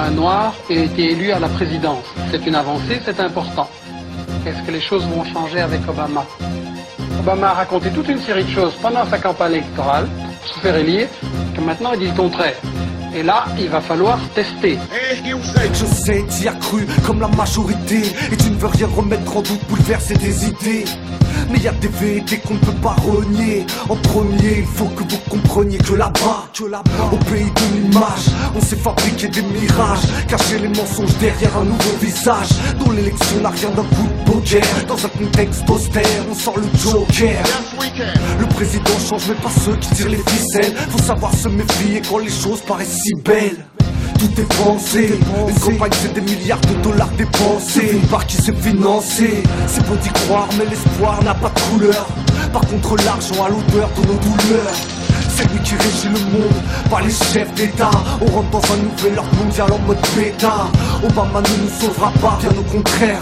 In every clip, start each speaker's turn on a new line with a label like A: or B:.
A: un noir ait été élu à la présidence. C'est une avancée, c'est important. Est-ce que les choses vont changer avec Obama? Obama a raconté toute une série de choses pendant sa campagne électorale, pour se faire élire, que maintenant il dit le contraire. Et là, il va falloir tester.
B: Je sais, t'y as cru comme la majorité, et tu ne veux rien remettre en doute, bouleverser des idées. Mais y a des vérités qu'on ne peut pas renier. En premier, il faut que vous compreniez que là-bas, au pays de l'image, on s'est fabriqué des mirages, cacher les mensonges derrière un nouveau visage, dont l'élection n'a rien d'un coup de poker. Dans un contexte austère, on sort le joker. Le président change mais pas ceux qui tirent les ficelles. Faut savoir se méfier quand les choses paraissent si belles. Tout est pensé, une campagne c'est des milliards de dollars dépensés, une part qui s'est financée. C'est beau d'y croire mais l'espoir n'a pas de couleur. Par contre l'argent a l'odeur de nos douleurs. C'est lui qui régit le monde, pas les chefs d'État. On rentre dans un nouvel ordre mondial en mode bêta. Obama ne nous sauvera pas, bien au contraire.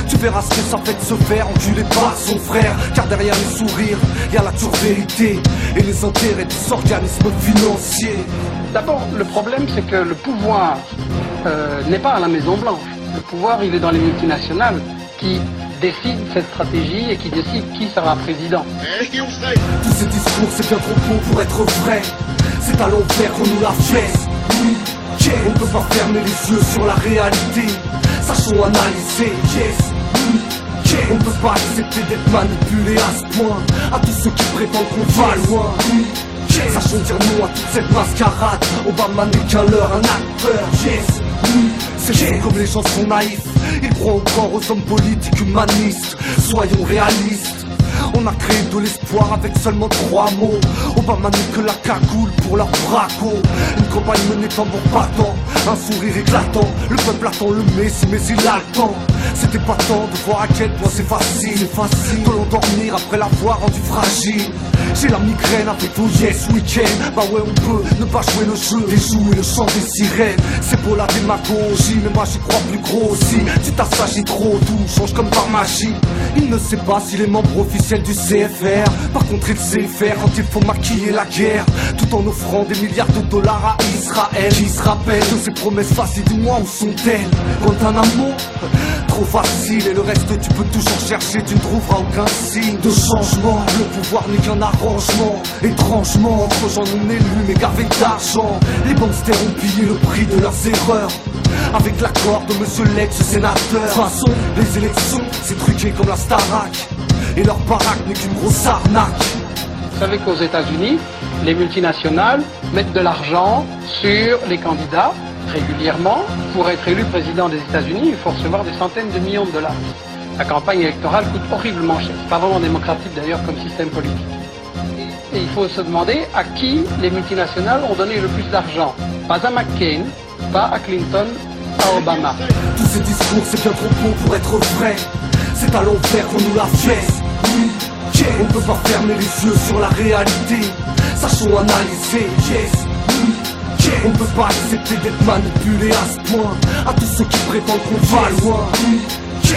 B: Tu verras ce que ça fait de se faire enculer par son frère. Car derrière les sourires, y'a la dure vérité et les intérêts des organismes financiers.
A: D'abord, le problème, c'est que le pouvoir n'est pas à la Maison Blanche. Le pouvoir, il est dans les multinationales qui décident cette stratégie et qui décident qui sera président.
B: Tous ces discours, c'est bien trop beau pour être vrai. C'est à l'envers qu'on nous la fait. Oui, on ne peut pas fermer les yeux sur la réalité. Sachons analyser, yes, oui. On ne peut pas accepter d'être manipulé à ce point. À tous ceux qui prétendent qu'on va loin, oui. Sachons dire non à toute cette mascarade. Obama n'est qu'un leurre, un acteur, yes, oui. C'est fou comme les gens sont naïfs. Ils croient encore aux hommes politiques humanistes. Soyons réalistes. On a créé de l'espoir avec seulement 3 mots. Obama n'est que la cagoule pour leur braco. Une campagne menée tambour battant, un sourire éclatant. Le peuple attend le Messie mais il a le temps. C'était pas temps de voir à quel point c'est facile de l'endormir après l'avoir rendu fragile. J'ai la migraine avec vos yes week-end. Bah ouais on peut ne pas jouer le jeu des joues et le chant des sirènes. C'est pour la démagogie mais moi j'y crois plus gros aussi. Tu t'assagis trop, tout change comme par magie. Il ne sait pas s'il est membre officiel du CFR. Par contre il sait faire quand il faut maquiller la guerre, tout en offrant des milliards de dollars à Israël. Qui se rappelle de ses promesses faciles, dis-moi où sont-elles? Guantanamo, trop facile. Et le reste tu peux toujours chercher, tu ne trouveras aucun signe de changement. Le pouvoir n'est qu'un arrangement. Étrangement, entre gens non élus mais gavés d'argent, les banksters ont pillé le prix de leurs erreurs avec l'accord de monsieur l'ex-sénateur. De toute façon, les élections, c'est truqué comme la Starac. Et leur baraque n'est qu'une grosse arnaque.
A: Vous savez qu'aux États-Unis, les multinationales mettent de l'argent sur les candidats régulièrement. Pour être élu président des États-Unis, il faut recevoir des centaines de millions de dollars. La campagne électorale coûte horriblement cher. C'est pas vraiment démocratique d'ailleurs comme système politique. Et il faut se demander à qui les multinationales ont donné le plus d'argent. Pas à McCain, pas à Clinton, à Obama.
B: Tous ces discours, c'est bien trop beau pour être vrai. C'est à l'envers qu'on nous la fait. Oui, on ne peut pas fermer les yeux sur la réalité. Sachons analyser, yes, oui. On ne peut pas accepter d'être manipulé à ce point. À tous ceux qui prétendent qu'on va loin, oui.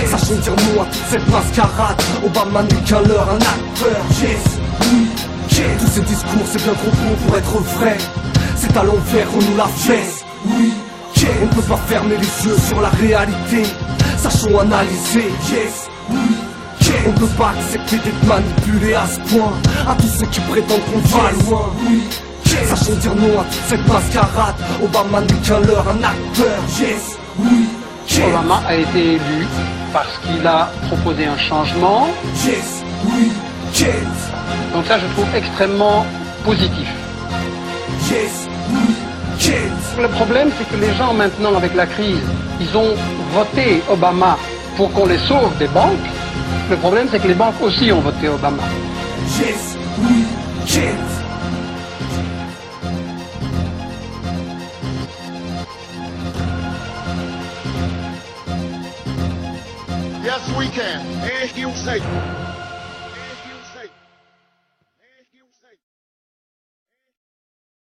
B: Sachons dire non à toute cette mascarade. Obama n'est qu'un leurre, un acteur, yes, oui. Tous ces discours, c'est bien trop beau pour être vrai. C'est à l'envers qu'on nous la fait. Oui, on ne peut pas fermer les yeux sur la réalité. Sachons analyser, yes, oui. On ne peut pas accepter d'être manipulé à ce point. À tous ceux qui prétendent qu'on va loin, oui. Sachons dire non à toute cette mascarade. Obama n'est qu'un leurre, un acteur, yes, oui.
A: Obama a été élu parce qu'il a proposé un changement.
B: Yes, oui, yes.
A: Donc ça, je trouve extrêmement positif.
B: Yes, oui, yes.
A: Le problème, c'est que les gens maintenant, avec la crise, ils ont voté Obama pour qu'on les sauve des banques. Le problème, c'est que les banques aussi ont voté Obama.
B: Yes, oui, yes.
C: Yes, we can. And you say.